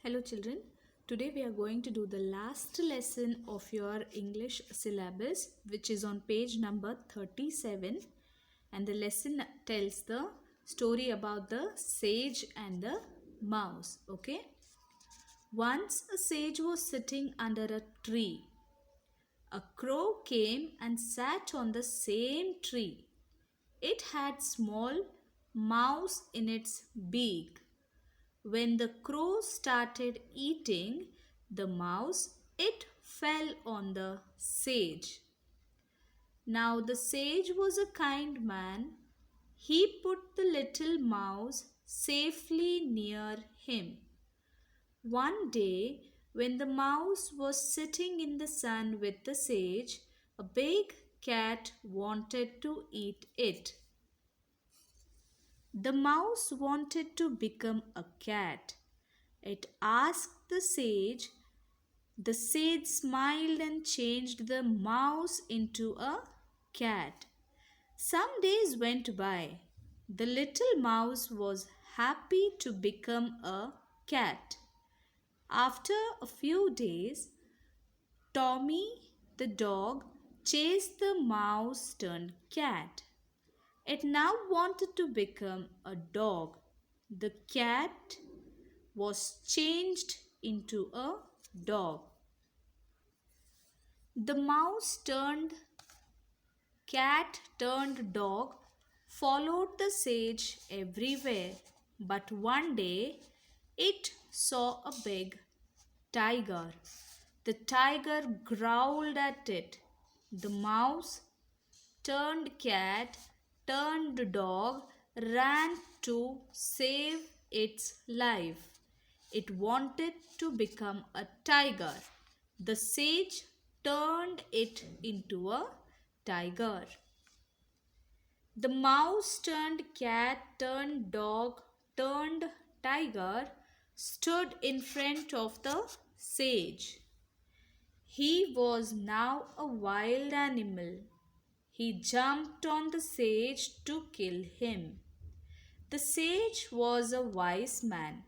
Hello children, today we are going to do the last lesson of your English syllabus which is on page number 37, and the lesson tells the story about the sage and the mouse. Okay. Once a sage was sitting under a tree. A crow came and sat on the same tree. It had small mouse in its beak. When the crow started eating the mouse, it fell on the sage. Now the sage was a kind man. He put the little mouse safely near him. One day, when the mouse was sitting in the sun with the sage, a big cat wanted to eat it. The mouse wanted to become a cat. It asked the sage. The sage smiled and changed the mouse into a cat. Some days went by. The little mouse was happy to become a cat. After a few days, Tommy the dog chased the mouse turned cat. It now wanted to become a dog. The cat was changed into a dog. The mouse turned cat turned dog followed the sage everywhere, but one day it saw a big tiger. The tiger growled at it. The mouse turned cat turned dog ran to save its life. It wanted to become a tiger. The sage turned it into a tiger. The mouse turned cat turned dog turned tiger stood in front of the sage. He was now a wild animal. He jumped on the sage to kill him. The sage was a wise man.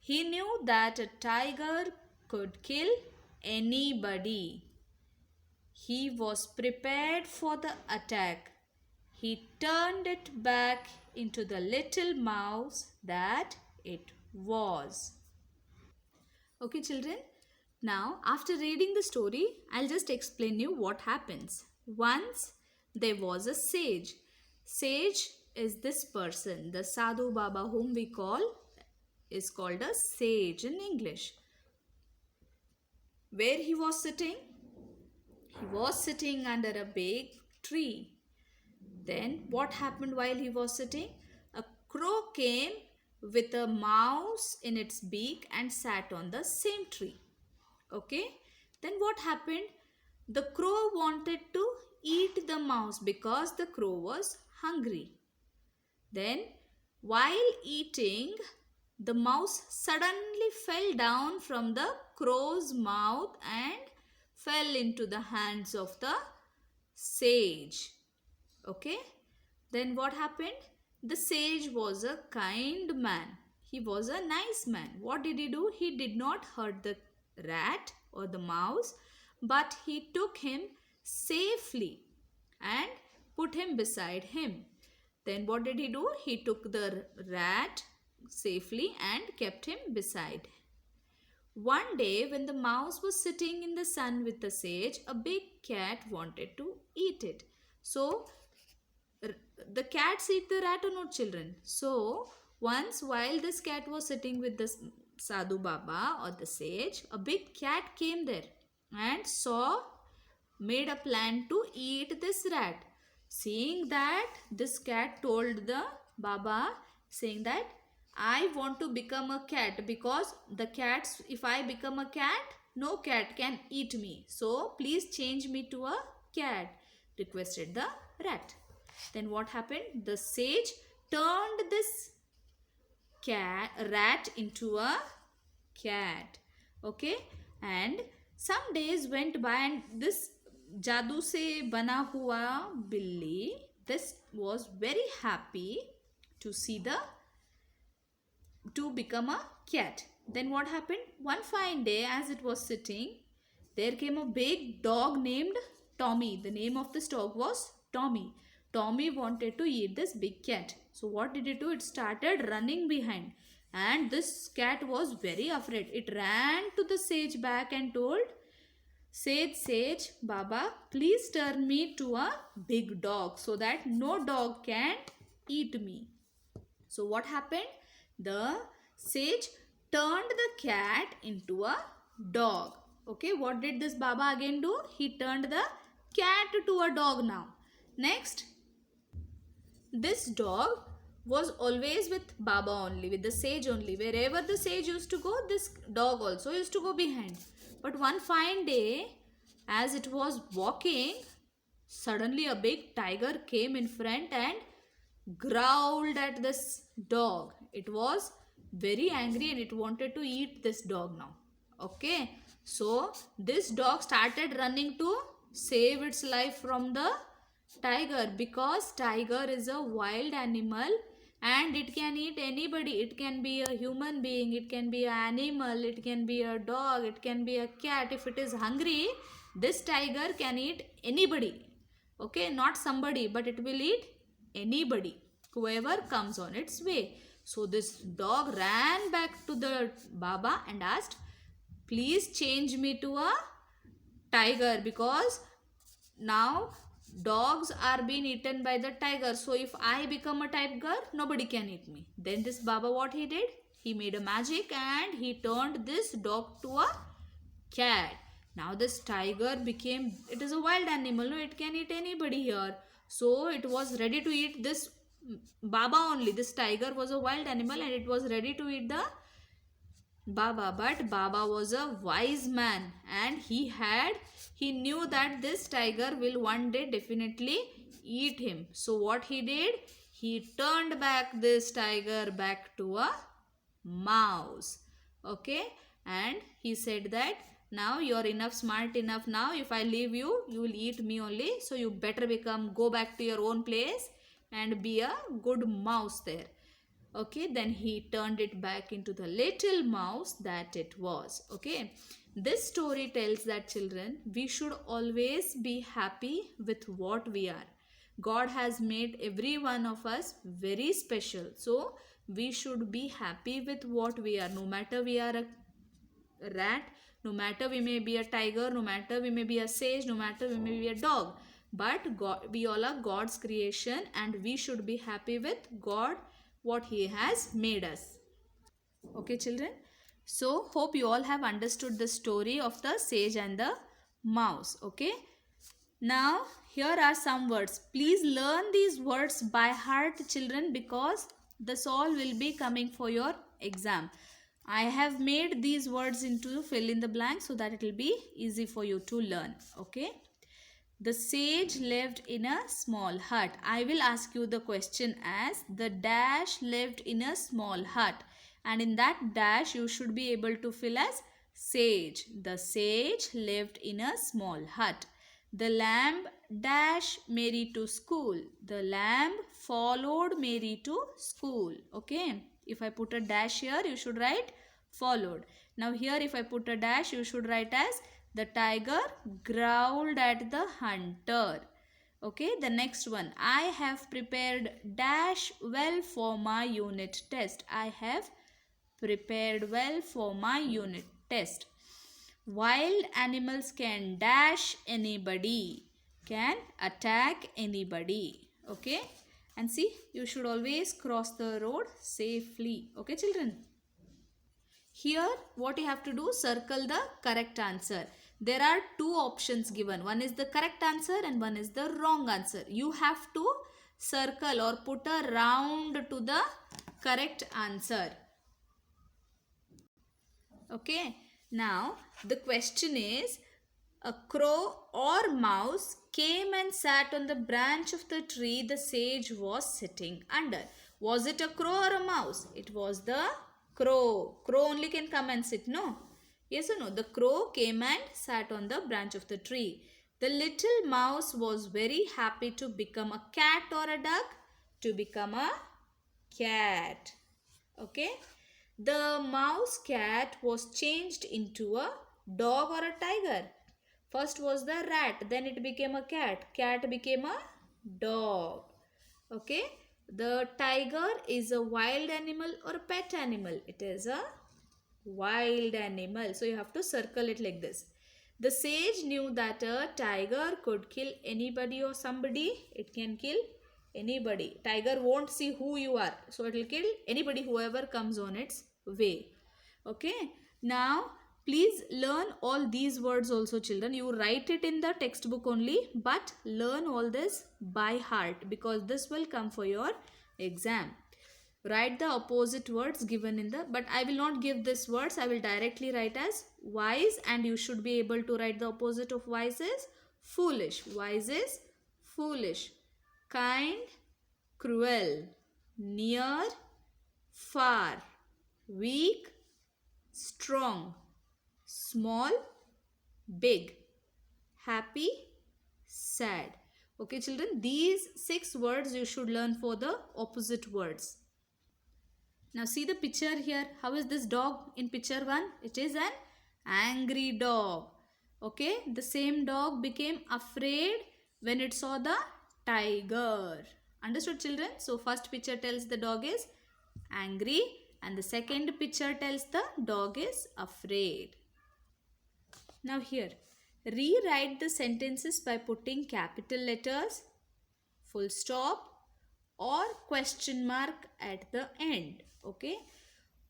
He knew that a tiger could kill anybody. He was prepared for the attack. He turned it back into the little mouse that it was. Okay children, now after reading the story, I'll just explain you what happens. Once there was a sage. Sage is this person, the Sadhu Baba whom we call is called a sage in English. Where he was sitting? He was sitting under a big tree. Then what happened while he was sitting? A crow came with a mouse in its beak and sat on the same tree. Okay. Then what happened? The crow wanted to eat the mouse because the crow was hungry. Then while eating, the mouse suddenly fell down from the crow's mouth and fell into the hands of the sage. Okay. Then what happened? The sage was a kind man. He was a nice man. What did he do? He did not hurt the rat or the mouse, but he took him safely and put him beside him. Then what did he do? He took the rat safely and kept him beside. One day when the mouse was sitting in the sun with the sage, a big cat wanted to eat it. So the cats eat the rat or not, children? So once while this cat was sitting with the Sadhu Baba or the sage, a big cat came there and made a plan to eat this rat. Seeing that, this cat told the Baba saying that I want to become a cat because the cats, if I become a cat, no cat can eat me. So please change me to a cat, requested the rat. Then what happened? The sage turned this rat into a cat. Okay. And some days went by and this जादू से बना हुआ बिल्ली, this was very happy to become a cat. Then what happened? One fine day, as it was sitting, there came a big dog named Tommy. The name of this dog was Tommy. Tommy wanted to eat this big cat. So what did it do? It started running behind. And this cat was very afraid. It ran to the sage back and told, Sage, Sage, Baba, please turn me to a big dog so that no dog can eat me. So what happened? The sage turned the cat into a dog. Okay, what did this Baba again do? He turned the cat to a dog now. Next, this dog was always with Baba only, with the sage only. Wherever the sage used to go, this dog also used to go behind. But one fine day, as it was walking, suddenly a big tiger came in front and growled at this dog. It was very angry and it wanted to eat this dog now. Okay, so this dog started running to save its life from the tiger, because tiger is a wild animal and it can eat anybody. It can be a human being, it can be an animal, it can be a dog, it can be a cat. If it is hungry, this tiger can eat anybody. Okay, not somebody, but it will eat anybody, whoever comes on its way. So this dog ran back to the Baba and asked, please change me to a tiger, because now dogs are being eaten by the tiger. So if I become a tiger, nobody can eat me. Then this Baba, what he did? He made a magic and he turned this dog to a cat. Now this tiger became, it is a wild animal, no, it can eat anybody here. So it was ready to eat this Baba only. This tiger was a wild animal and it was ready to eat the Baba. But Baba was a wise man and he knew that this tiger will one day definitely eat him. So what he did? He turned back this tiger back to a mouse. Okay, and he said that now you are enough smart enough. Now if I leave you, you will eat me only. So you better go back to your own place and be a good mouse there. Okay, then he turned it back into the little mouse that it was. Okay, this story tells that children, we should always be happy with what we are. God has made every one of us very special. So we should be happy with what we are. No matter we are a rat, no matter we may be a tiger, no matter we may be a sage, no matter we may be a dog, but God, we all are God's creation and we should be happy with God, what He has made us. Okay children, so hope you all have understood the story of the sage and the mouse. Okay, now here are some words. Please learn these words by heart children, because this all will be coming for your exam. I have made these words into fill in the blank so that it will be easy for you to learn. Okay. The sage lived in a small hut. I will ask you the question as the dash lived in a small hut. And in that dash you should be able to fill as sage. The sage lived in a small hut. The lamb dash Mary to school. The lamb followed Mary to school. Okay. If I put a dash here, you should write followed. Now here if I put a dash, you should write as the tiger growled at the hunter. Okay, the next one. I have prepared dash well for my unit test. I have prepared well for my unit test. Wild animals can dash anybody, can attack anybody. Okay, and see, you should always cross the road safely. Okay children, here what you have to do, circle the correct answer. There are two options given. One is the correct answer and one is the wrong answer. You have to circle or put a round to the correct answer. Okay, now the question is, a crow or mouse came and sat on the branch of the tree the sage was sitting under. Was it a crow or a mouse? It was the crow. Crow only can come and sit, no? Yes or no? The crow came and sat on the branch of the tree. The little mouse was very happy to become a cat or a duck. To become a cat. Okay. the mouse cat was changed into a dog or a tiger? First was the rat, then it became a cat. Cat became a dog. Okay. The tiger is a wild animal or a pet animal? It is a wild animal. So you have to circle it like this. The sage knew that a tiger could kill anybody or somebody. It can kill anybody. Tiger won't see who you are. So it will kill anybody, whoever comes on its way. Okay. Now please learn all these words also, children. You write it in the textbook only, but learn all this by heart because this will come for your exam. Write the opposite words given in the, but I will not give this words. I will directly write as wise, and you should be able to write the opposite of wise is foolish. Wise is foolish. Kind, cruel. Near, far. Weak, strong. Small, big. Happy, sad. Okay, children, these 6 words you should learn for the opposite words. Now see the picture here. How is this dog in picture 1? It is an angry dog. Okay, the same dog became afraid when it saw the tiger. Understood, children? So first picture tells the dog is angry, and the second picture tells the dog is afraid. Now here, rewrite the sentences by putting capital letters, full stop or question mark at the end. Okay.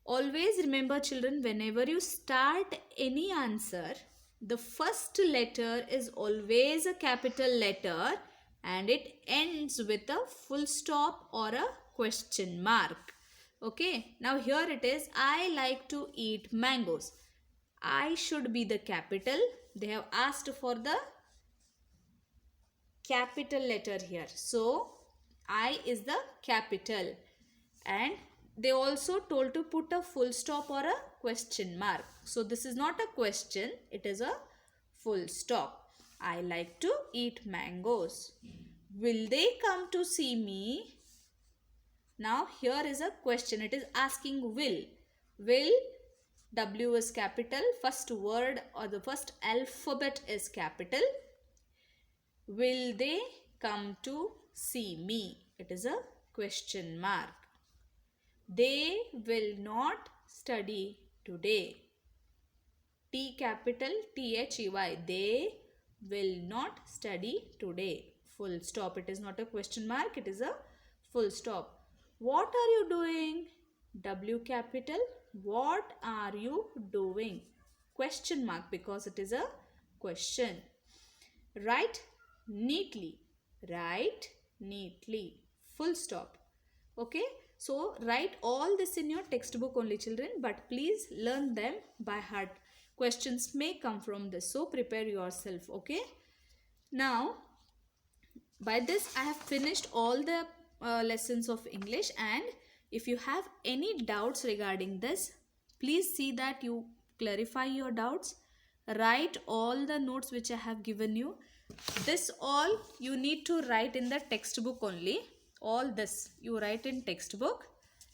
Always remember, children, whenever you start any answer, the first letter is always a capital letter and it ends with a full stop or a question mark. Okay. Now here it is, I like to eat mangoes. I should be the capital. They have asked for the capital letter here. So, I is the capital. And they also told to put a full stop or a question mark. So, this is not a question. It is a full stop. I like to eat mangoes. Will they come to see me? Now, here is a question. It is asking will. Will, W is capital, first word or the first alphabet is capital. Will they come to see me? It is a question mark. They will not study today. T capital, T-H-E-Y. They will not study today. Full stop. It is not a question mark. It is a full stop. What are you doing? W capital. What are you doing? Question mark because it is a question. Write neatly. Write neatly. Full stop. Okay. So write all this in your textbook only, children, but please learn them by heart. Questions may come from this. So prepare yourself. Okay. Now by this I have finished all the lessons of English, and if you have any doubts regarding this, please see that you clarify your doubts. Write all the notes which I have given you. This all you need to write in the textbook only. All this you write in textbook,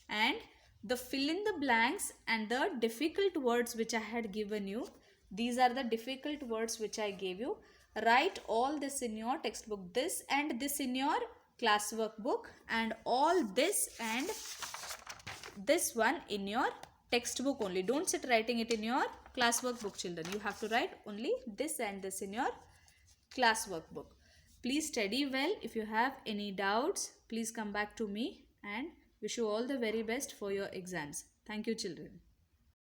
and the fill in the blanks and the difficult words which I had given you. These are the difficult words which I gave you. Write all this in your textbook. This and this in your classwork book, and all this and this one in your textbook only. Don't sit writing it in your classwork book, children. You have to write only this and this in your classwork book. Please study well. If you have any doubts, please come back to me, and wish you all the very best for your exams. Thank you, children.